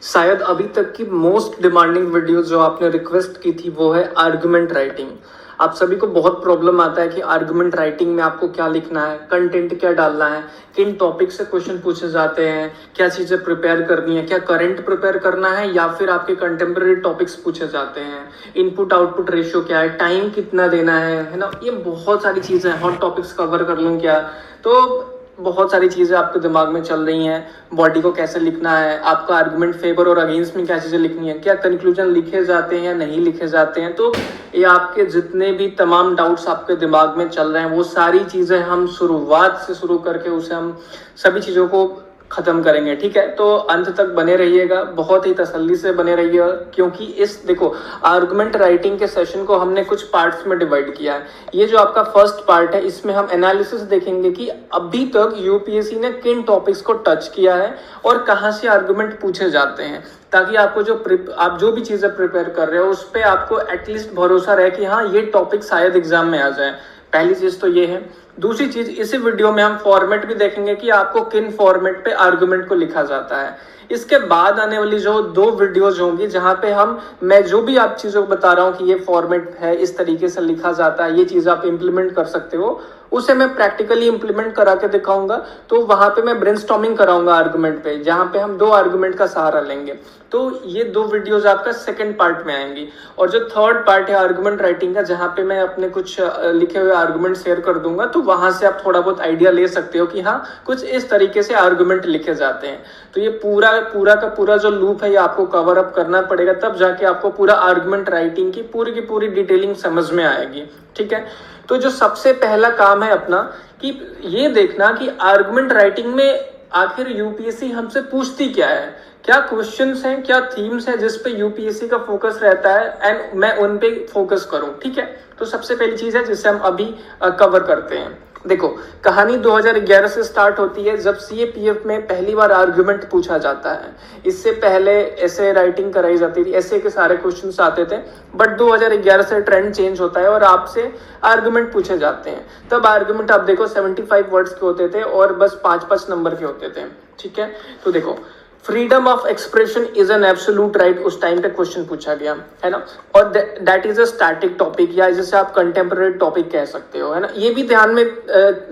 शायद अभी तक की मोस्ट डिमांडिंग वीडियो जो आपने रिक्वेस्ट की थी वो है आर्गुमेंट राइटिंग। आप सभी को बहुत प्रॉब्लम आता है कि आर्गुमेंट राइटिंग में आपको क्या लिखना है, कंटेंट क्या डालना है, किन टॉपिक से क्वेश्चन पूछे जाते हैं, क्या चीजें प्रिपेयर करनी है, क्या करंट प्रिपेयर करना है या फिर आपके कंटेम्प्रेरी टॉपिक्स पूछे जाते हैं, इनपुट आउटपुट रेशियो क्या है, टाइम कितना देना है ना, ये बहुत सारी चीजें हैं। हॉट टॉपिक्स कवर कर लूँ क्या, तो बहुत सारी चीजें आपके दिमाग में चल रही हैं। बॉडी को कैसे लिखना है, आपका आर्गुमेंट फेवर और अगेंस्ट में क्या चीजें लिखनी है, क्या कंक्लूजन लिखे जाते हैं या नहीं लिखे जाते हैं। तो ये आपके जितने भी तमाम डाउट्स आपके दिमाग में चल रहे हैं वो सारी चीजें हम शुरुआत से शुरू करके उसे हम सभी चीजों को खत्म करेंगे। ठीक है, तो अंत तक बने रहिएगा, बहुत ही तसल्ली से बने रहिएगा, क्योंकि इस देखो आर्गुमेंट राइटिंग के सेशन को हमने कुछ पार्ट्स में डिवाइड किया है। ये जो आपका फर्स्ट पार्ट है इसमें हम एनालिसिस देखेंगे कि अभी तक यूपीएससी ने किन टॉपिक्स को टच किया है और कहाँ से आर्गुमेंट पूछे जाते हैं, ताकि आपको आप जो भी चीजें प्रिपेयर कर रहे हो उस पर आपको एटलीस्ट भरोसा रहे कि हाँ ये टॉपिक शायद एग्जाम में आ जाए। पहली चीज तो ये है। दूसरी चीज, इसी वीडियो में हम फॉर्मेट भी देखेंगे कि आपको किन फॉर्मेट पे आर्गुमेंट को लिखा जाता है। इसके बाद आने वाली जो 2 वीडियोज होंगी जहां पे मैं जो भी आप चीजों को बता रहा हूं कि ये फॉर्मेट है, इस तरीके से लिखा जाता है, ये चीज आप इंप्लीमेंट कर सकते हो, उसे मैं प्रैक्टिकली इंप्लीमेंट करा के दिखाऊंगा। तो वहां पे मैं ब्रेनस्टॉर्मिंग कराऊंगा आर्गुमेंट पे, जहां पे हम 2 आर्गुमेंट का सहारा लेंगे। तो ये 2 वीडियोज आपका सेकंड पार्ट में आएंगी। और जो थर्ड पार्ट है आर्गुमेंट राइटिंग का, जहां पे मैं अपने कुछ लिखे हुए आर्गुमेंट शेयर कर दूंगा, तो वहां से आप थोड़ा बहुत आइडिया ले सकते हो कि हाँ कुछ इस तरीके से आर्गुमेंट लिखे जाते हैं। तो ये पूरा का पूरा जो लूप है ये आपको कवर अप करना पड़ेगा, तब जाके आपको पूरा आर्गुमेंट राइटिंग की पूरी डिटेलिंग समझ में आएगी। ठीक है, तो जो सबसे पहला काम है अपना कि ये देखना कि आर्गुमेंट राइटिंग में आखिर यूपीएससी हमसे पूछती क्या है, क्या क्वेश्चंस हैं, क्या थीम्स हैं जिस पे यूपीएससी का फोकस रहता है एंड मैं उन पे फोकस करूं। ठीक है, तो सबसे पहली चीज है जिसे हम अभी कवर करते हैं। देखो, कहानी 2011 से स्टार्ट होती है जब सीएपीएफ में पहली बार आर्गुमेंट पूछा जाता है। इससे पहले ऐसे राइटिंग कराई जाती थी, ऐसे के सारे क्वेश्चंस आते थे, बट 2011 से ट्रेंड चेंज होता है और आपसे आर्गुमेंट पूछे जाते हैं। तब आर्गुमेंट आप देखो 75 वर्ड्स के होते थे और बस 5-5 नंबर के होते थे। ठीक है, तो देखो freedom of expression is an absolute right, उस टाइम पे क्वेश्चन पूछा गया है ना। और that is a static topic, या जिसे आप कंटेम्पररी टॉपिक कह सकते हो, है ना। ये भी ध्यान में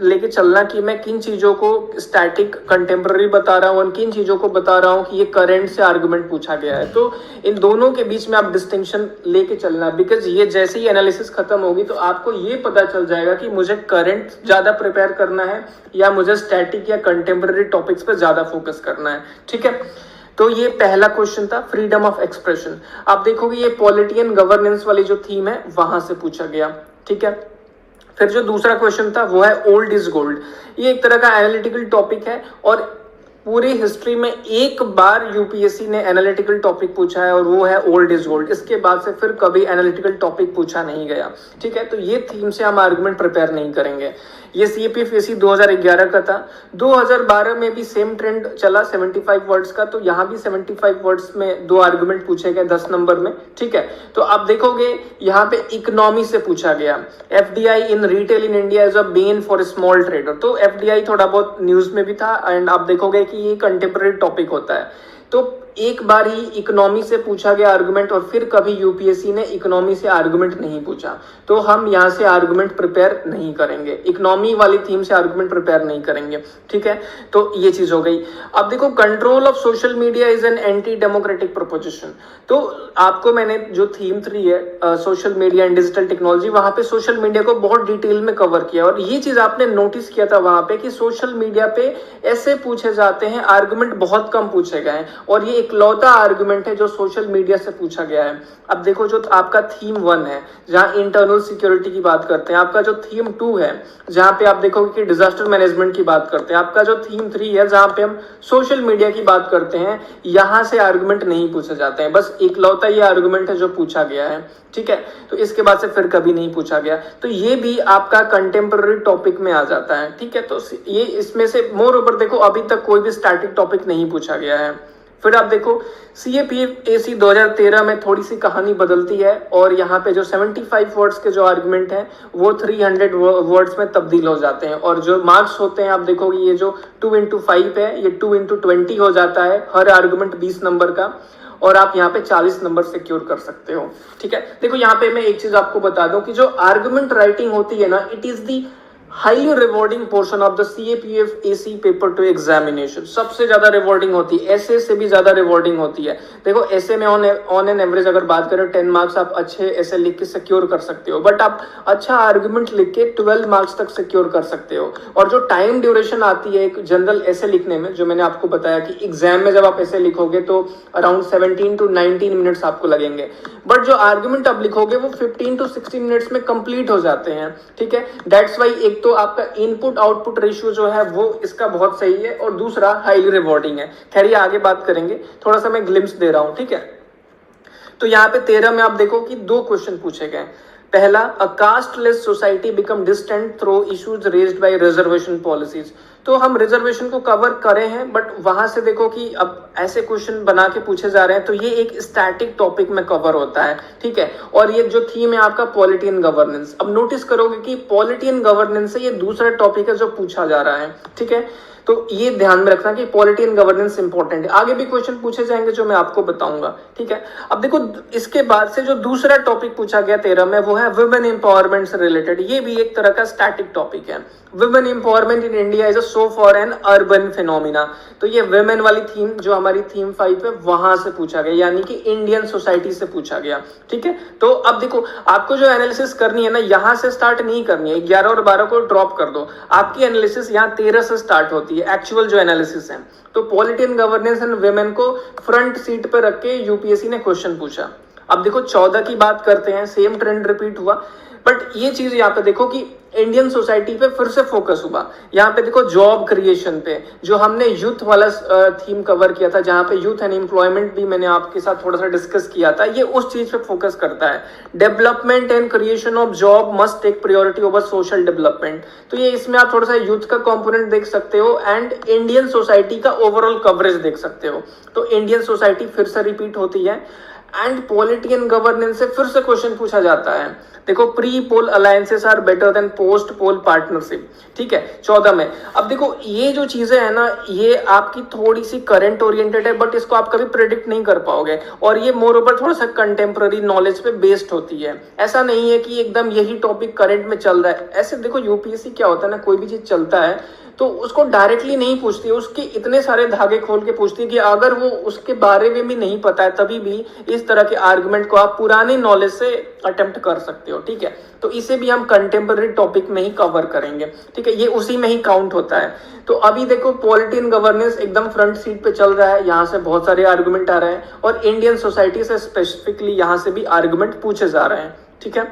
लेके चलना कि मैं किन चीजों को स्टैटिक कंटेम्पररी बता रहा हूँ और किन चीजों को बता रहा हूँ कि ये करंट से आर्गुमेंट पूछा गया है। तो इन दोनों के बीच में आप डिस्टिंक्शन लेके चलना, बिकॉज ये जैसे ही एनालिसिस खत्म होगी तो आपको ये पता चल जाएगा कि मुझे करंट ज्यादा प्रिपेयर करना है या मुझे स्टैटिक या कंटेम्पररी टॉपिक्स पे ज्यादा फोकस करना है। ठीक है, तो ये पहला क्वेश्चन था, फ्रीडम ऑफ एक्सप्रेशन। आप देखोगे ये पॉलिटी एंड गवर्नेंस वाली जो थीम है वहां से पूछा गया। ठीक है, फिर जो दूसरा क्वेश्चन था वो है ओल्ड इज गोल्ड। ये एक तरह का एनालिटिकल टॉपिक है और पूरी हिस्ट्री में एक बार यूपीएससी ने एनालिटिकल टॉपिक पूछा है और वो है ओल्ड इज गोल्ड। इसके बाद से फिर कभी एनालिटिकल टॉपिक पूछा नहीं गया। ठीक है, तो ये थीम से हम आर्गुमेंट प्रिपेयर नहीं करेंगे। ये सीपीएफएससी 2011 का था। 2012 में भी सेम ट्रेंड चला 75 वर्ड्स का, तो यहाँ भी 75 वर्ड्स में 2 आर्गुमेंट पूछे गए 10 नंबर में। ठीक है, तो आप देखोगे यहाँ पे इकोनॉमी से पूछा गया, FDI in retail in India is a Ben for small trader. तो एफडीआई थोड़ा बहुत न्यूज में भी था एंड आप देखोगे कि ये कंटेम्पररी टॉपिक होता है। तो एक बार ही इकोनॉमी से पूछा गया आर्गुमेंट और फिर कभी यूपीएससी ने इकोनॉमी से आर्गुमेंट नहीं पूछा, तो हम यहाँ से आर्गुमेंट प्रिपेयर नहीं करेंगे, इकोनॉमी वाली थीम से आर्गुमेंट प्रिपेयर नहीं करेंगे। ठीक है, तो ये चीज हो गई। अब देखो, control of social media is an anti democratic proposition. तो आपको मैंने जो थीम 3 है social media and digital technology, वहां पे सोशल मीडिया को बहुत डिटेल में कवर किया और ये चीज आपने नोटिस किया था वहां पे कि सोशल मीडिया पे ऐसे पूछे जाते हैं आर्गुमेंट, बहुत कम पूछे गए हैं और ये इकलौता आर्गुमेंट है जो सोशल मीडिया से पूछा गया है। अब देखो, जो आपका थीम 1 है जहां इंटरनल सिक्योरिटी की बात करते हैं, आपका जो थीम 2 है जहां पे आप देखोगे कि डिजास्टर मैनेजमेंट की बात करते हैं, आपका जो थीम 3 है जहां पे हम सोशल मीडिया की बात करते हैं, यहां से आर्गुमेंट नहीं पूछे जाते हैं। बस इकलौता ये आर्गुमेंट है जो पूछा गया है। ठीक है, तो इसके बाद से फिर कभी नहीं पूछा गया, तो ये भी आपका कंटेम्पररी टॉपिक में आ जाता है। ठीक है, तो ये इसमें से मोर ओवर देखो अभी तक कोई भी स्टैटिक टॉपिक नहीं पूछा गया है। फिर आप देखो CAPAC 2013 में थोड़ी सी कहानी बदलती है और यहाँ पे जो 75 वर्ड्स के जो आर्गुमेंट हैं वो 300 वर्ड्स में तब्दील हो जाते हैं और जो मार्क्स होते हैं आप देखोगे ये जो 2x5 है ये 2x20 हो जाता है, हर आर्गुमेंट 20 नंबर का और आप यहाँ पे 40 नंबर सिक्योर कर सकते हो। ठीक है, देखो यहाँ पे मैं एक चीज आपको बता दूं कि जो आर्गुमेंट राइटिंग होती है ना, it is the highly rewarding portion of the CAPAC paper two examination. सबसे ज्यादा रिवॉर्डिंग होती है, ऐसे से भी ज्यादा रिवॉर्डिंग होती है। देखो ऐसे में ऑन एन एवरेज अगर बात करें 10 मार्क्स आप अच्छे ऐसे लिख के सिक्योर कर सकते हो, बट आप अच्छा आर्गुमेंट लिख के 12 मार्क्स तक सिक्योर कर सकते हो। और जो टाइम ड्यूरेशन आती है एक जनरल ऐसे लिखने में, जो मैंने आपको बताया कि एग्जाम में जब आप ऐसे लिखोगे तो अराउंड 17 to 19 मिनट्स आपको लगेंगे, बट जो आर्गुमेंट आप लिखोगे वो 15 to 16 मिनट्स में कंप्लीट हो जाते हैं। ठीक है, दैट्स वाई एक तो आपका इनपुट आउटपुट रेशियो जो है वो इसका बहुत सही है और दूसरा हाईली रिवॉर्डिंग है। खैर ये आगे बात करेंगे, थोड़ा सा मैं ग्लिम्स दे रहा हूं। ठीक है, तो यहाँ पे 13 में आप देखो कि 2 क्वेश्चन पूछे गए। पहला, a casteless society become distant through issues raised by reservation policies. तो हम रिजर्वेशन को कवर करे हैं, बट वहां से देखो कि अब ऐसे क्वेश्चन बना के पूछे जा रहे हैं, तो ये एक स्टैटिक टॉपिक में कवर होता है। ठीक है, और ये जो थीम है आपका पॉलिटी एंड गवर्नेंस। अब नोटिस करोगे कि पॉलिटी एंड गवर्नेंस से ये दूसरा टॉपिक है जो पूछा जा रहा है। ठीक है, तो ये ध्यान में रखना कि पॉलिटी एंड गवर्नेंस इंपॉर्टेंट है। आगे भी क्वेश्चन पूछे जाएंगे जो मैं आपको बताऊंगा। ठीक है, अब देखो इसके बाद से जो दूसरा टॉपिक पूछा गया 13 में वो है वुमेन एम्पावरमेंट से रिलेटेड। ये भी एक तरह का स्टैटिक टॉपिक है। Women empowerment in India is a so for an urban phenomena. तो ये वुमेन वाली थीम जो हमारी थीम 5 है वहां से पूछा गया, यानी कि इंडियन सोसाइटी से पूछा गया। ठीक है, तो अब देखो आपको जो एनालिसिस करनी है ना, यहां से स्टार्ट नहीं करनी है, 11 और 12 को ड्रॉप कर दो। आपकी एनालिसिस यहाँ 13 से स्टार्ट होती है, एक्चुअल जो एनालिसिस है। तो polity and governance and women को फ्रंट सीट पे रख के यूपीएससी ने क्वेश्चन पूछा। अब देखो 14 की बात करते हैं, सेम ट्रेंड रिपीट हुआ, बट ये चीज यहाँ पे देखो कि इंडियन सोसाइटी पे फिर से फोकस हुआ। यहाँ पे देखो जॉब क्रिएशन पे, जो हमने यूथ वाला थीम कवर किया था, जहाँ पे यूथ एंड एम्प्लॉयमेंट भी मैंने आपके साथ थोड़ा सा डिस्कस किया था, ये उस चीज पे फोकस करता है। Development and creation of job must take priority over social development. तो ये इसमें आप थोड़ा सा यूथ का कंपोनेंट देख सकते हो एंड इंडियन सोसाइटी का ओवरऑल कवरेज देख सकते हो। तो इंडियन सोसाइटी फिर से रिपीट होती है एंड पॉलिटी एंड गवर्नेंस से फिर से क्वेश्चन पूछा जाता है। देखो pre poll alliances are better than post poll partnership. ठीक है, 14 में। अब देखो ये जो चीजें है ना, ये आपकी थोड़ी सी करंट ओरिएंटेड है, बट इसको आप कभी प्रेडिक्ट नहीं कर पाओगे और ये मोर ओवर थोड़ा सा कंटेम्प्ररी नॉलेज पे बेस्ड होती है। ऐसा नहीं है कि एकदम यही टॉपिक करंट में चल रहा है। ऐसे देखो यूपीएससी क्या होता है ना, कोई भी चीज चलता है तो उसको डायरेक्टली नहीं पूछती है, उसके इतने सारे धागे खोल के पूछती है कि अगर वो उसके बारे में भी नहीं पता है तभी भी इस तरह के आर्गुमेंट को आप पुराने नॉलेज से अटेम्प्ट कर सकते हो। ठीक है, तो इसे भी हम कंटेम्पररी टॉपिक में ही कवर करेंगे। ठीक है, ये उसी में ही काउंट होता है। तो अभी देखो पॉलिटी एंड गवर्नेंस एकदम फ्रंट सीट पे चल रहा है, यहाँ से बहुत सारे आर्गुमेंट आ रहे हैं और इंडियन सोसाइटी से स्पेसिफिकली यहाँ से भी आर्गुमेंट पूछे जा रहे हैं। ठीक है,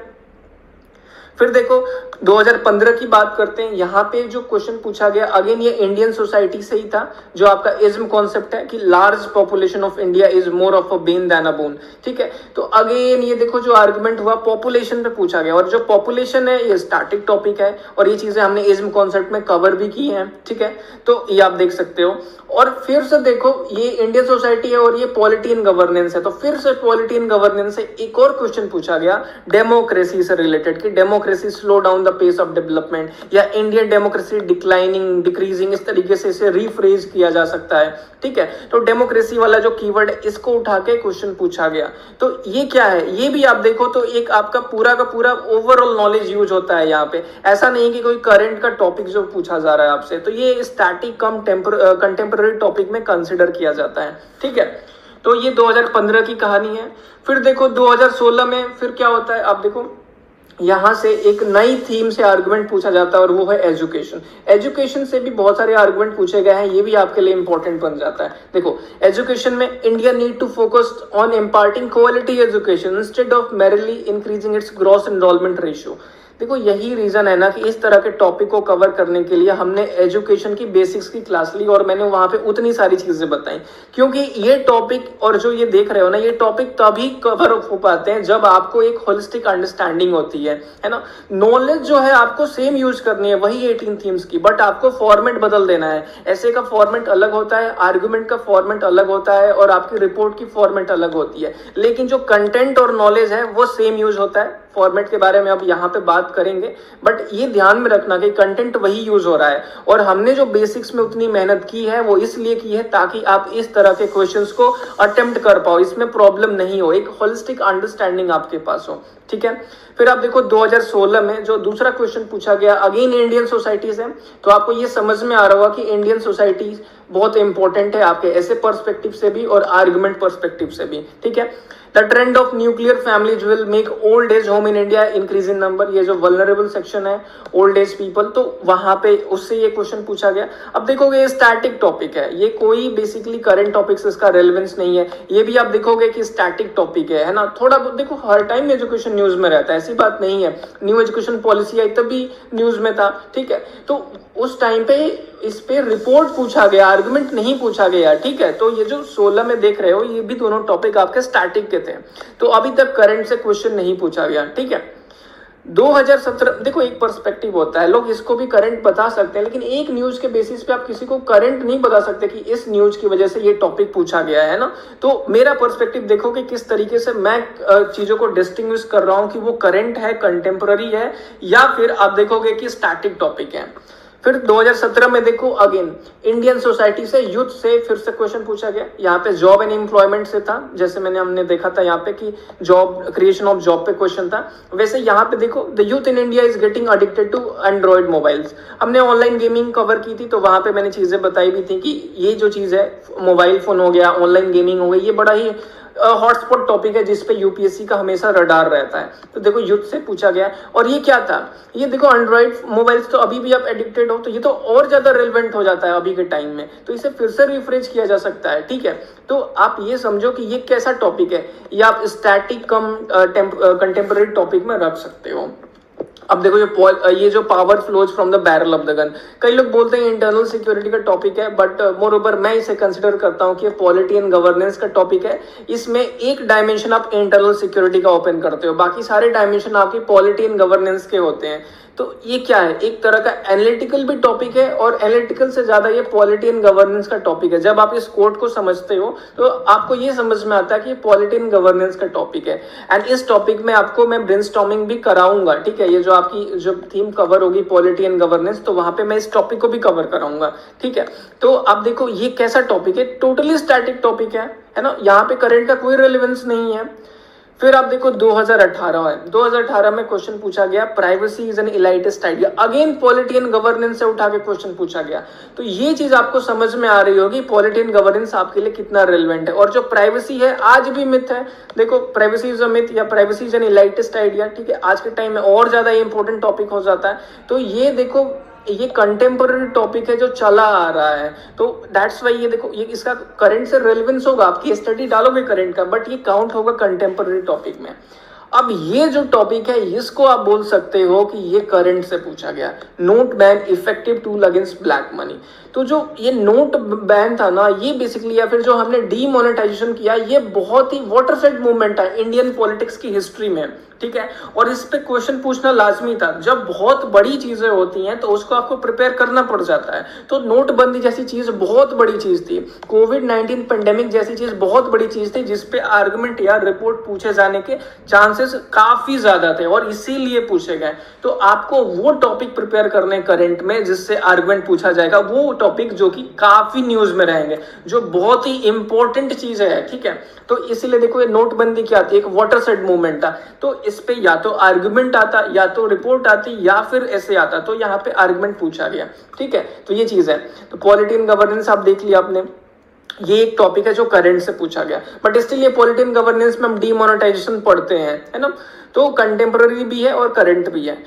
फिर देखो 2015 की बात करते हैं। यहाँ पे जो क्वेश्चन पूछा गया अगेन ये इंडियन सोसाइटी से ही था, जो आपका इज्म कॉन्सेप्ट है कि large population of India is more of a bane than a boon. ठीक है, तो अगेन ये देखो जो आर्गुमेंट हुआ पॉपुलेशन पे पूछा गया और जो पॉपुलेशन है ये स्टैटिक टॉपिक है और ये चीजें हमने इज्म कॉन्सेप्ट में कवर भी की है। ठीक है, तो ये आप देख सकते हो। और फिर से देखो ये इंडियन सोसाइटी है और ये पॉलिटी एंड गवर्नेंस है, तो फिर से पॉलिटी एंड गवर्नेंस से एक और क्वेश्चन पूछा गया डेमोक्रेसी से रिलेटेड कि democracy slow down the pace of development या इंडियन डेमोक्रेसी डिक्लाइनिंग डिक्रीजिंग, इस तरीके से इसे रिफ्रेज किया जा सकता है। ठीक है, तो डेमोक्रेसी वाला जो कीवर्ड है इसको उठा के क्वेश्चन पूछा गया। तो ये क्या है, ये भी आप देखो तो एक आपका पूरा का पूरा ओवरऑल नॉलेज यूज होता है यहाँ पे। ऐसा नहीं कि कोई करंट का टॉपिक जो पूछा जा रहा है आपसे, तो ये स्टैटिक कम कंटेम्पररी टॉपिक में कंसिडर किया जाता है। ठीक है, तो ये 2015 की कहानी है। फिर देखो 2016 में फिर क्या होता है, आप देखो यहां से एक नई थीम से आर्गुमेंट पूछा जाता है और वो है एजुकेशन। एजुकेशन से भी बहुत सारे आर्गुमेंट पूछे गए हैं, ये भी आपके लिए इंपॉर्टेंट बन जाता है। देखो एजुकेशन में India need to focus on imparting quality education instead of merely increasing its gross enrolment ratio. देखो यही रीजन है ना कि इस तरह के टॉपिक को कवर करने के लिए हमने एजुकेशन की बेसिक्स की क्लास ली और मैंने वहां पे उतनी सारी चीजें बताई, क्योंकि ये टॉपिक और जो ये देख रहे हो ना, ये टॉपिक तभी कवर हो पाते हैं जब आपको एक होलिस्टिक अंडरस्टैंडिंग होती है ना। नॉलेज जो है आपको सेम यूज करनी है, वही 18 थीम्स की, बट आपको फॉर्मेट बदल देना है। ऐसे का फॉर्मेट अलग होता है, आर्गुमेंट का फॉर्मेट अलग होता है और आपकी रिपोर्ट की फॉर्मेट अलग होती है, लेकिन जो कंटेंट और नॉलेज है वो सेम यूज होता है। फॉर्मेट के बारे में अब यहाँ पे बात करेंगे, बट ये ध्यान में रखना कि कंटेंट वही यूज हो रहा है और हमने जो बेसिक्स में उतनी मेहनत की है वो इसलिए की है ताकि आप इस तरह के क्वेश्चंस को अटेम्प्ट कर पाओ, इसमें प्रॉब्लम नहीं हो, एक होलिस्टिक अंडरस्टैंडिंग आपके पास हो, ठीक है। फिर आप देखो 2016 में जो दूसरा क्वेश्चन पूछा गया अगेन इंडियन सोसाइटीज है, तो आपको ये समझ में आ रहा होगा कि इंडियन सोसाइटीज बहुत इंपॉर्टेंट है आपके ऐसे पर्सपेक्टिव से भी और आर्गुमेंट पर्सपेक्टिव से भी, ठीक है। The trend of nuclear families will make old age home in India increase in number, ये जो वल्नरेबल सेक्शन है ओल्ड एज पीपल, तो वहां पे उससे ये क्वेश्चन पूछा गया। अब देखोगे ये स्टैटिक टॉपिक है, ये कोई बेसिकली करंट टॉपिक से इसका रेलेवेंस नहीं है, ये भी आप देखोगे कि स्टैटिक टॉपिक है ना। थोड़ा बहुत देखो हर टाइम एजुकेशन न्यूज में रहता है, ऐसी बात नहीं है, न्यू एजुकेशन पॉलिसी आई तब भी न्यूज में था, ठीक है। तो उस टाइम पे इस पे रिपोर्ट पूछा गया, आर्गुमेंट नहीं पूछा गया, ठीक है। तो ये जो 16 में देख रहे हो ये भी दोनों टॉपिक आपके स्टैटिक के थे, तो अभी तक करंट से क्वेश्चन नहीं पूछा गया, ठीक है। 2017 देखो एक पर्सपेक्टिव होता है, लोग इसको भी करंट बता सकते हैं, लेकिन एक न्यूज के बेसिस पे आप किसी को करंट नहीं बता सकते कि इस न्यूज की वजह से ये टॉपिक पूछा गया है ना। तो मेरा पर्सपेक्टिव देखो कि किस तरीके से मैं चीजों को डिस्टिंग्विश कर रहा हूं कि वो करंट है, कंटेम्पररी है, या फिर आप देखोगे कि स्टैटिक टॉपिक है। फिर 2017 में देखो अगेन इंडियन सोसाइटी से यूथ से फिर से क्वेश्चन पूछा गया, यहाँ पे जॉब एंड एम्प्लॉयमेंट से था, जैसे हमने देखा था यहाँ पे कि जॉब क्रिएशन ऑफ जॉब पे क्वेश्चन था, वैसे यहाँ पे देखो the youth in India is getting addicted to Android mobiles. हमने ऑनलाइन गेमिंग कवर की थी, तो वहां पे मैंने चीजें बताई भी थी कि ये जो चीज है मोबाइल फोन हो गया, ऑनलाइन गेमिंग हो गई, ये बड़ा ही हॉटस्पॉट टॉपिक है जिसपे यूपीएससी का हमेशा रडार रहता है। तो देखो यूथ से पूछा गया, और ये क्या था, ये देखो एंड्रॉइड मोबाइल्स तो अभी भी आप एडिक्टेड हो, तो ये तो और ज्यादा रेलेवेंट हो जाता है अभी के टाइम में, तो इसे फिर से रिफ्रेश किया जा सकता है, ठीक है। तो आप ये समझो कि ये कैसा टॉपिक है, ये आप स्टैटिक कम कंटेम्पररी टॉपिक में रख सकते हो। अब देखो ये जो power flows from the barrel of the gun, कई लोग बोलते हैं इंटरनल सिक्योरिटी का टॉपिक है, बट मोर ओवर मैं इसे कंसिडर करता हूं कि पॉलिटी एंड गवर्नेंस का टॉपिक है। इसमें एक डायमेंशन आप इंटरनल सिक्योरिटी का ओपन करते हो, बाकी सारे डायमेंशन आपकी पॉलिटी एंड गवर्नेंस के होते हैं। तो ये क्या है, एक तरह का एनालिटिकल भी टॉपिक है, और एनालिटिकल से ज्यादा ये पॉलिटी एंड गवर्नेंस का टॉपिक है। जब आप इस कोड को समझते हो तो आपको ये समझ में आता है कि पॉलिटी एंड गवर्नेंस का टॉपिक है। एंड इस टॉपिक में आपको मैं ब्रेनस्टॉर्मिंग भी कराऊंगा, ठीक है। ये जो आपकी जो थीम कवर होगी पॉलिटी एंड गवर्नेंस, तो वहां पे मैं इस टॉपिक को भी कवर कराऊंगा, ठीक है। तो आप देखो ये कैसा टॉपिक है, टोटली स्टैटिक टॉपिक है ना, यहाँ पे करंट का कोई रेलेवेंस नहीं है। फिर आप देखो 2018 है, 2018 में क्वेश्चन पूछा गया privacy is an elitist idea, again polity and governance से उठा के क्वेश्चन पूछा गया। तो ये चीज आपको समझ में आ रही होगी पॉलिटी एंड गवर्नेंस आपके लिए कितना रेलेवेंट है। और जो प्राइवेसी है आज भी मिथ है, देखो प्राइवेसी इज अ मिथ या privacy is an elitist idea, ठीक है, आज के टाइम में और ज्यादा इंपॉर्टेंट टॉपिक हो जाता है। तो ये देखो ये कंटेम्पररी टॉपिक है जो चला आ रहा है, तो दैट्स वाई ये देखो ये इसका करंट से रेलेवेंस होगा, आपकी स्टडी डालोगे करंट का, बट ये काउंट होगा कंटेम्पररी टॉपिक में। अब ये जो टॉपिक है इसको आप बोल सकते हो कि ये करंट से पूछा गया, note ban effective tool against black money. तो जो ये नोट बैन था ना, ये बेसिकली या फिर जो हमने डीमोनेटाइजेशन किया, ये बहुत ही वाटरसाइड मूवमेंट है इंडियन पॉलिटिक्स की हिस्ट्री में, ठीक है। और इस पे क्वेश्चन पूछना लाजमी था, जब बहुत बड़ी चीजें होती हैं तो उसको आपको प्रिपेयर करना पड़ जाता है। तो नोटबंदी जैसी चीज बहुत बड़ी चीज थी, कोविड-19 पेंडेमिक जैसी चीज बहुत बड़ी चीज थी, जिसपे आर्गुमेंट या रिपोर्ट पूछे जाने के चांसेस काफी ज्यादा थे और इसीलिए पूछे गए। तो आपको वो टॉपिक प्रिपेयर करने करंट में जिससे आर्गुमेंट पूछा जाएगा, वो टॉपिक जो कि काफी न्यूज में रहेंगे, जो बहुत ही इंपॉर्टेंट चीज है, ठीक है। तो इसीलिए देखो ये नोटबंदी क्या थी, एक वाटरसाइड मूवमेंट था, तो इस पे या तो आर्गुमेंट आता, या तो रिपोर्ट आती, या फिर ऐसे आता, तो यहाँ पे आर्गुमेंट पूछा गया, ठीक है। तो ये चीज है, तो पॉलिटी एंड गवर्नेंस आप देख लिया आपने, ये एक टॉपिक है जो करंट से पूछा गया, बट स्टिल ये पॉलिटी एंड गवर्नेंस में हम डीमोनेटाइजेशन पढ़ते हैं, है ना, तो कंटेम्पररी भी है और करंट भी है।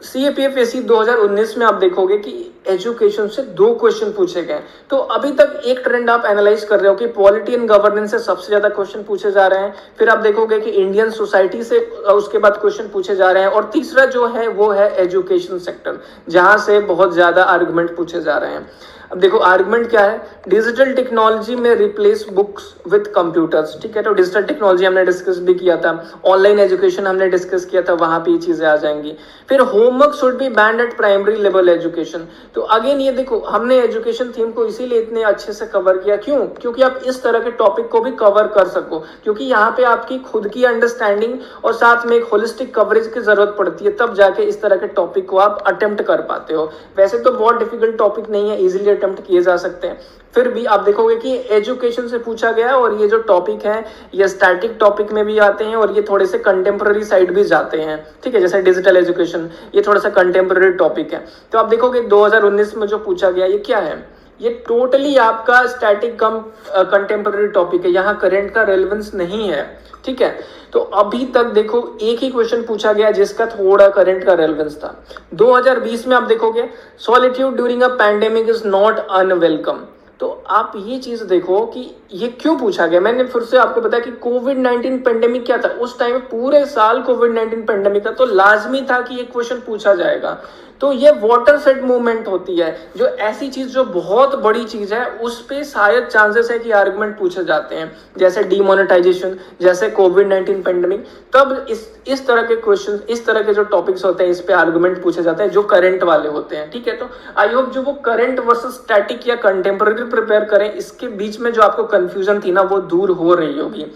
CAPF-SC 2019 में आप देखोगे कि एजुकेशन से 2 क्वेश्चन पूछे गए। तो अभी तक एक ट्रेंड आप एनालाइज कर रहे हो कि पॉलिटी एंड गवर्नेंस से सबसे ज्यादा क्वेश्चन पूछे जा रहे हैं, फिर आप देखोगे कि इंडियन सोसाइटी से उसके बाद क्वेश्चन पूछे जा रहे हैं, और तीसरा जो है वो है एजुकेशन सेक्टर, जहां से बहुत ज्यादा आर्गुमेंट पूछे जा रहे हैं। अब देखो आर्गुमेंट क्या है, डिजिटल टेक्नोलॉजी में रिप्लेस बुक्स विद कंप्यूटर्स, ठीक है। तो डिजिटल टेक्नोलॉजी हमने डिस्कस भी किया था, ऑनलाइन एजुकेशन हमने डिस्कस किया था, वहां पे ये चीजें आ जाएंगी। फिर homework should be band eight primary level education. तो अगेन ये देखो हमने एजुकेशन थीम को इसीलिए इतने अच्छे से कवर किया, क्यों? क्योंकि आप इस तरह के टॉपिक को भी कवर कर सको, क्योंकि यहाँ पे आपकी खुद की अंडरस्टैंडिंग और साथ में एक होलिस्टिक कवरेज की जरूरत पड़ती है, तब जाके इस तरह के टॉपिक को आप अटेम्प्ट कर पाते हो। वैसे तो बहुत डिफिकल्ट टॉपिक नहीं है, इजीली अटेम्प्ट किए जा सकते हैं। फिर भी आप देखोगे कि एजुकेशन से पूछा गया, और ये जो टॉपिक है ये स्टैटिक टॉपिक में भी आते हैं और ये थोड़े से कंटेम्पररी साइड भी जाते हैं, ठीक है। जैसे डिजिटल एजुकेशन ये थोड़ा सा कंटेम्पररी टॉपिक है। तो आप देखोगे 2019 में जो पूछा गया ये क्या है, ये टोटली आपका स्टैटिक कम कंटेम्पररी टॉपिक है, यहाँ करंट का रेलेवेंस नहीं है, ठीक है। तो अभी तक देखो एक ही क्वेश्चन पूछा गया जिसका थोड़ा करंट का रेलेवेंस था। 2020 में आप देखोगे solitude during a pandemic is not unwelcome. तो आप ये चीज देखो कि ये क्यों पूछा गया। मैंने फिर से आपको बताया कि कोविड-19 पेंडेमिक क्या था, उस टाइम पूरे साल कोविड-19 पेंडेमिक था, तो लाजमी था कि ये क्वेश्चन पूछा जाएगा। तो ये वाटर सेट मूवमेंट होती है, जो ऐसी चीज जो बहुत बड़ी चीज है उस पे शायद चांसेस है कि आर्गुमेंट पूछे जाते हैं, जैसे डीमोनेटाइजेशन, जैसे कोविड-19 पेंडेमिक। तब इस तरह के क्वेश्चन, इस तरह के जो टॉपिक्स होते हैं इस पे आर्गुमेंट पूछे जाते हैं जो करंट वाले होते हैं, ठीक है। तो आई होप जो वो करंट वर्सेस स्टैटिक या कंटेम्पररी प्रिपेयर करें, इसके बीच में जो आपको कंफ्यूजन थी ना वो दूर हो रही होगी।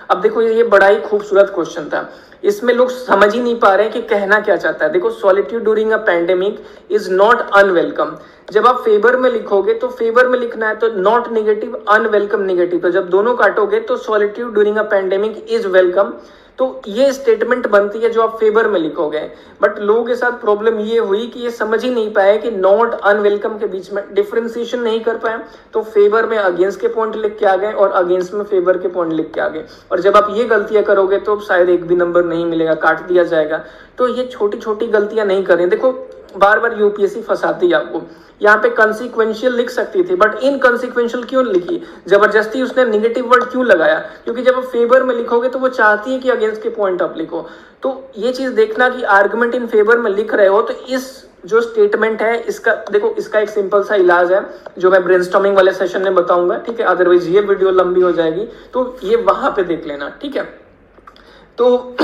अब देखो ये बड़ा ही खूबसूरत क्वेश्चन था, इसमें लोग समझ ही नहीं पा रहे हैं कि कहना क्या चाहता है। देखो solitude during a pandemic is not unwelcome. जब आप फेवर में लिखोगे तो फेवर में लिखना है, तो नॉट नेगेटिव, अनवेलकम नेगेटिव। तो जब दोनों काटोगे तो solitude during a pandemic is welcome. तो ये स्टेटमेंट बनती है जो आप फेवर में लिखोगे। बट लोगों के साथ प्रॉब्लम ये हुई कि ये समझ ही नहीं पाए कि नॉट अनवेलकम के बीच में डिफरेंशिएशन नहीं कर पाए, तो फेवर में अगेंस्ट के पॉइंट लिख के आ गए और अगेंस्ट में फेवर के पॉइंट लिख के आ गए। और जब आप ये गलतियां करोगे तो शायद एक भी नंबर नहीं मिलेगा, काट दिया जाएगा। तो ये छोटी छोटी गलतियां नहीं करें। देखो बार बार यूपीएससी फंसाती है आपको, यहाँ पे कंसिक्वेंशियल लिख सकती थी बट इनकंसिक्वेंशियल क्यों लिखी, जबरदस्ती उसने नेगेटिव वर्ड क्यों लगाया? क्योंकि जब आप फेवर में लिखोगे तो वो चाहती है कि अगेंस्ट के पॉइंट आप लिखो। तो ये चीज देखना कि आर्गुमेंट इन फेवर में लिख रहे हो तो इस जो स्टेटमेंट है इसका देखो, इसका एक सिंपल सा इलाज है जो मैं ब्रेनस्टॉर्मिंग वाले सेशन में बताऊंगा, ठीक है। अदरवाइज ये वीडियो लंबी हो जाएगी, तो ये वहां पे देख लेना, ठीक है। तो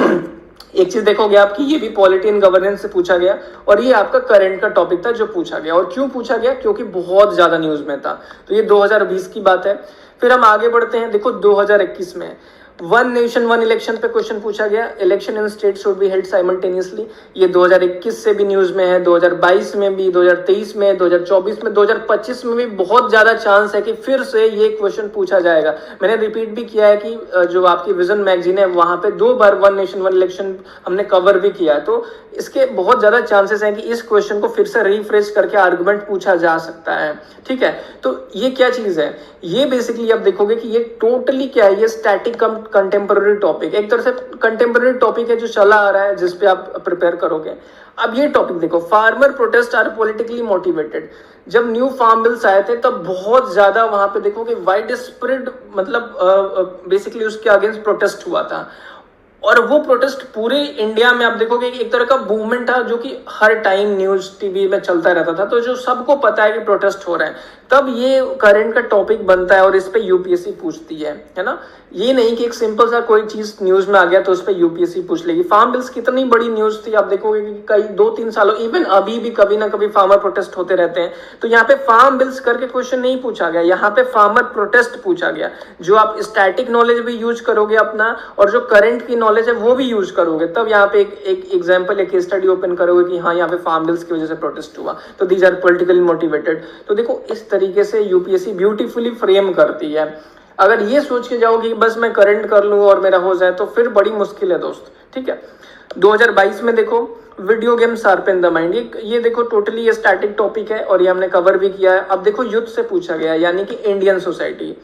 एक चीज देखोगे आपकी ये भी पॉलिटी एंड गवर्नेंस से पूछा गया, और ये आपका करंट का टॉपिक था जो पूछा गया। और क्यों पूछा गया? क्योंकि बहुत ज्यादा न्यूज में था। तो ये 2020 की बात है। फिर हम आगे बढ़ते हैं। देखो 2021 में वन नेशन वन इलेक्शन पे क्वेश्चन पूछा गया, election in state should be held simultaneously. ये 2021 से भी न्यूज में है, 2022 में भी, 2023 में, 2024 में, 2025 में भी बहुत ज्यादा चांस है कि फिर से ये क्वेश्चन पूछा जाएगा। मैंने रिपीट भी किया है कि जो आपकी विजन मैगजीन है वहां पे 2 बार वन नेशन वन इलेक्शन हमने कवर भी किया है। तो इसके बहुत ज्यादा चांसेस हैं कि इस क्वेश्चन को फिर से रिफ्रेश करके आर्गुमेंट पूछा जा सकता है, ठीक है। तो ये क्या चीज है, ये बेसिकली आप देखोगे कि ये टोटली क्या है, ये स्टैटिक कंटेम्पररी टॉपिक, एक तरह से कंटेम्पररी टॉपिक है जो चला आ रहा है जिसपे आप प्रिपेयर करोगे। अब ये टॉपिक देखो, farmer protest are politically motivated. जब न्यू फार्म बिल्स आए थे तब बहुत ज्यादा वहां पे देखोगे वाइड स्प्रेड, मतलब बेसिकली उसके अगेंस्ट प्रोटेस्ट हुआ था। और वो प्रोटेस्ट पूरे इंडिया में आप देखोगे एक तरह का मूवमेंट था जो कि हर टाइम न्यूज टीवी में चलता रहता था, तो जो सबको पता है कि प्रोटेस्ट हो रहा है, तब ये करंट का टॉपिक बनता है और इस पे यूपीएससी पूछती है ना। ये नहीं कि एक सिंपल सा कोई चीज न्यूज में आ गया तो उस पे यूपीएससी पूछ लेगी। फार्म बिल्स कितनी बड़ी न्यूज थी, आप देखोगे कि कई 2-3 सालों, इवन अभी भी कभी ना कभी फार्मर प्रोटेस्ट होते रहते हैं। तो यहाँ पे फार्म बिल्स करके क्वेश्चन नहीं पूछा गया, यहाँ पे फार्मर प्रोटेस्ट पूछा गया। जो आप स्टैटिक नॉलेज भी यूज करोगे अपना और जो करंट की नॉलेज है वो भी यूज करोगे, तब यहाँ पे एक एग्जाम्पल, एक स्टडी ओपन करोगे कि हाँ यहाँ पे फार्म बिल्स की वजह से प्रोटेस्ट हुआ, तो दीज आर पॉलिटिकली मोटिवेटेड। तो देखो इस तरीके से यूपीएससी ब्यूटीफुली फ्रेम करती है। अगर ये सोच के जाओ कि बस मैं करंट कर लूं और मेरा हो जाए तो फिर बड़ी मुश्किल है दोस्त, ठीक है। 2022 में देखो video game sharpen the mind, ये देखो टोटली ये स्टैटिक टॉपिक है और ये हमने कवर भी किया है। अब देखो युद्ध से पूछा गया है, यानी कि इंडियन सोसाइटी।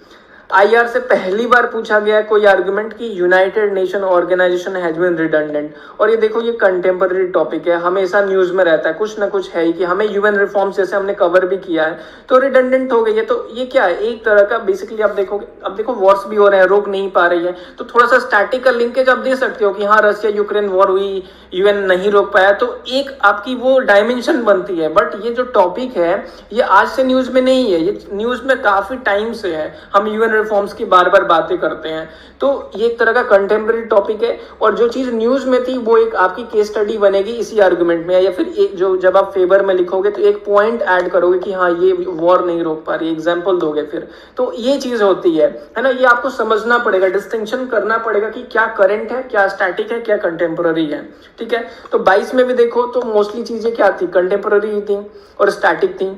आईआर से पहली बार पूछा गया है कोई आर्गुमेंट कि United Nation Organisation has been redundant. और ये देखो ये कंटेम्पररी टॉपिक है, हमेशा न्यूज में रहता है, कुछ ना कुछ है ही कि हमें यूएन रिफॉर्म्स जैसे हमने कवर भी किया है तो रिडंडेंट हो गई है। तो ये क्या है, एक तरह का बेसिकली आप देखोगे, अब देखो वॉर्स भी हो रहे हैं, रोक नहीं पा रही है, तो थोड़ा सा स्टैटिकल लिंकेज आप दे सकते हो कि हाँ रशिया यूक्रेन वॉर हुई, यूएन नहीं रोक पाया, तो एक आपकी वो डायमेंशन बनती है। बट ये जो टॉपिक है ये आज से न्यूज में नहीं है, ये न्यूज में काफी टाइम से है, हम यूएन रिफॉर्म्स की बार बार बातें करते हैं, तो ये एक तरह का कंटेम्प्रेरी टॉपिक है। और जो चीज न्यूज में थी वो एक आपकी केस स्टडी बनेगी इसी आर्गुमेंट में, या फिर एक जो जब आप फेवर में लिखोगे तो एक पॉइंट ऐड करोगे कि हाँ ये वॉर नहीं रोक पा रही, एग्जाम्पल दोगे फिर, तो ये चीज होती है ना। ये आपको समझना पड़ेगा, डिस्टिंक्शन करना पड़ेगा कि क्या करंट है, क्या स्टैटिक है, क्या कंटेम्प्रेरी है। ठीक है, तो 22 में भी देखो तो मोस्टली चीजें क्या थी, कंटेम्प्रेरी थी और स्टैटिक थी।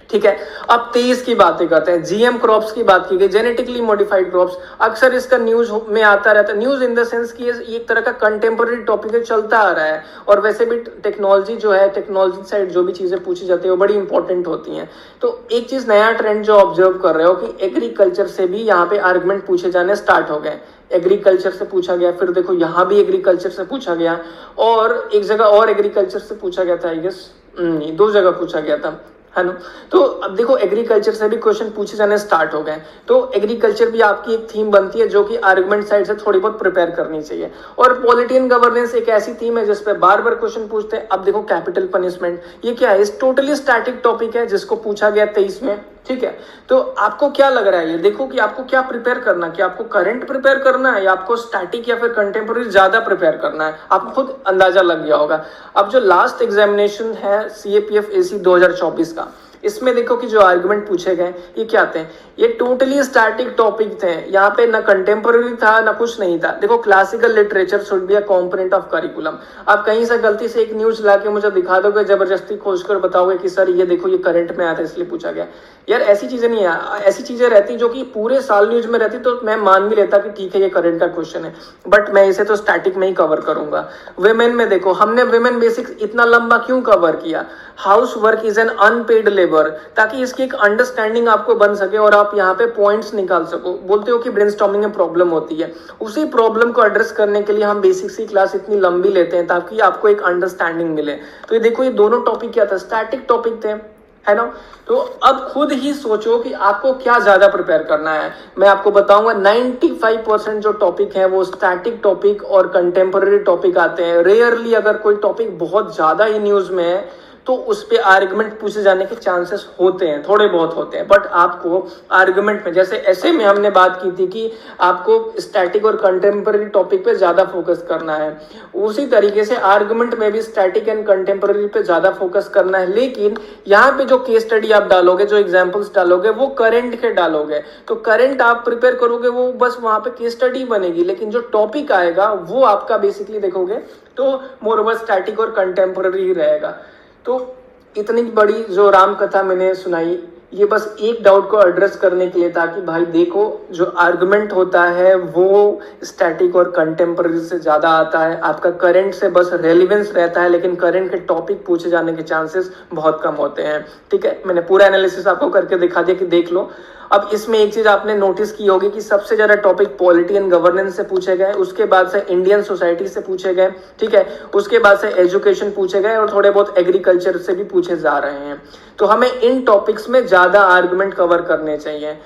ठीक है, अब 23 की बातें करते हैं, जीएम क्रॉप्स की बात की गई, जेनेटिकली मॉडिफाइड क्रॉप्स, अक्सर इसका न्यूज में आता रहता है, न्यूज इन द सेंस कि ये एक तरह का कंटेम्प्रेरी टॉपिक है, चलता आ रहा है। और वैसे भी टेक्नोलॉजी जो है, टेक्नोलॉजी साइड जो भी चीजें पूछी जाती है वो बड़ी इंपॉर्टेंट होती हैं। तो एक चीज नया ट्रेंड जो ऑब्जर्व कर रहे हो कि एग्रीकल्चर से भी यहाँ पे आर्गुमेंट पूछे जाने स्टार्ट हो गए, एग्रीकल्चर से पूछा गया, फिर देखो यहाँ भी एग्रीकल्चर से पूछा गया, और एक जगह और एग्रीकल्चर से पूछा गया था, आई गेस 2 जगह पूछा गया था, है ना। तो अब देखो एग्रीकल्चर से भी क्वेश्चन पूछे जाने स्टार्ट हो गए, तो एग्रीकल्चर भी आपकी एक थीम बनती है जो कि आर्गुमेंट साइड से थोड़ी बहुत प्रिपेयर करनी चाहिए। और पॉलिटी एंड गवर्नेंस एक ऐसी थीम है जिस पे बार बार क्वेश्चन पूछते हैं। अब देखो कैपिटल पनिशमेंट, ये क्या है, इस टोटली स्टैटिक टॉपिक है जिसको पूछा गया 23 में। ठीक है, तो आपको क्या लग रहा है, ये देखो कि आपको क्या प्रिपेयर करना, कि आपको करंट प्रिपेयर करना है या आपको स्टैटिक या फिर कंटेम्प्रेरी ज्यादा प्रिपेयर करना है, आपको खुद अंदाजा लग गया होगा। अब जो लास्ट एग्जामिनेशन है सीएपीएफ एसी 2024 का, इसमें देखो कि जो आर्गुमेंट पूछे गए ये क्या थे, ये टोटली स्टैटिक टॉपिक थे, यहाँ पे ना कंटेम्प्रेरी था ना कुछ नहीं था। देखो classical literature should be a component of curriculum. आप कहीं से गलती से एक न्यूज लाके मुझे दिखा दोगे, जबरदस्ती खोजकर बताओगे कि सर ये देखो ये करंट में आया था इसलिए पूछा गया, यार ऐसी चीजें नहीं है। ऐसी चीजें रहती जो कि पूरे साल न्यूज में रहती तो मैं मान भी लेता कि ठीक है ये करंट का क्वेश्चन है, बट मैं इसे तो स्टैटिक में ही कवर करूंगा। विमेन में देखो, हमने विमेन बेसिक्स इतना लंबा क्यों कवर किया, house work is an unpaid labour, ताकि इसकी एक अंडरस्टैंडिंग आपको बन सके और आप यहाँ पे पॉइंट्स निकाल सको। बोलते हो कि ब्रेनस्टॉर्मिंग में प्रॉब्लम होती है, उसी प्रॉब्लम को एड्रेस करने के लिए हम बेसिक्स की क्लास इतनी लंबी लेते हैं ताकि आपको एक अंडरस्टैंडिंग मिले। तो ये देखो ये दोनों टॉपिक क्या था, स्टैटिक टॉपिक थे, है ना। तो अब खुद ही सोचो कि आपको क्या ज्यादा प्रिपेयर करना है। मैं आपको बताऊंगा 95% जो टॉपिक है वो स्टैटिक टॉपिक और कंटेम्प्रेरी टॉपिक आते हैं। रेयरली अगर कोई टॉपिक बहुत ज्यादा ही न्यूज में है तो उस पे आर्गुमेंट पूछे जाने के चांसेस होते हैं, थोड़े बहुत होते हैं, बट आपको आर्गुमेंट में, जैसे ऐसे में हमने बात की थी कि आपको स्टैटिक और कंटेम्प्रेरी टॉपिक पे ज्यादा फोकस करना है, उसी तरीके से आर्गुमेंट में भी स्टैटिक एंड कंटेम्प्रेरी पे ज्यादा फोकस करना है। लेकिन यहाँ पे जो केस स्टडी आप डालोगे, जो एग्जाम्पल्स डालोगे वो करंट के डालोगे, तो करंट आप प्रिपेयर करोगे वो बस वहां पे केस स्टडी बनेगी, लेकिन जो टॉपिक आएगा वो आपका बेसिकली देखोगे तो मोर ओवर स्टैटिक और कंटेम्प्रेरी ही रहेगा। तो इतनी बड़ी जो राम कथा मैंने सुनाई ये बस एक डाउट को एड्रेस करने के लिए था कि भाई देखो जो आर्गुमेंट होता है वो स्टैटिक और कंटेम्प्रेरी से ज्यादा आता है, आपका करंट से बस रेलिवेंस रहता है, लेकिन करंट के टॉपिक पूछे जाने के चांसेस बहुत कम होते हैं। ठीक है, मैंने पूरा एनालिसिस आपको करके दिखा दिया कि देख लो। अब इसमें एक चीज आपने नोटिस की होगी कि सबसे ज्यादा टॉपिक पॉलिटी एंड गवर्नेंस से पूछे गए, उसके बाद से इंडियन सोसाइटी से पूछे गए, ठीक है, उसके बाद से एजुकेशन पूछे गए और थोड़े बहुत एग्रीकल्चर से भी पूछे जा रहे हैं। तो हमें इन टॉपिक्स में ज्यादा आर्गुमेंट कवर करने चाहिए।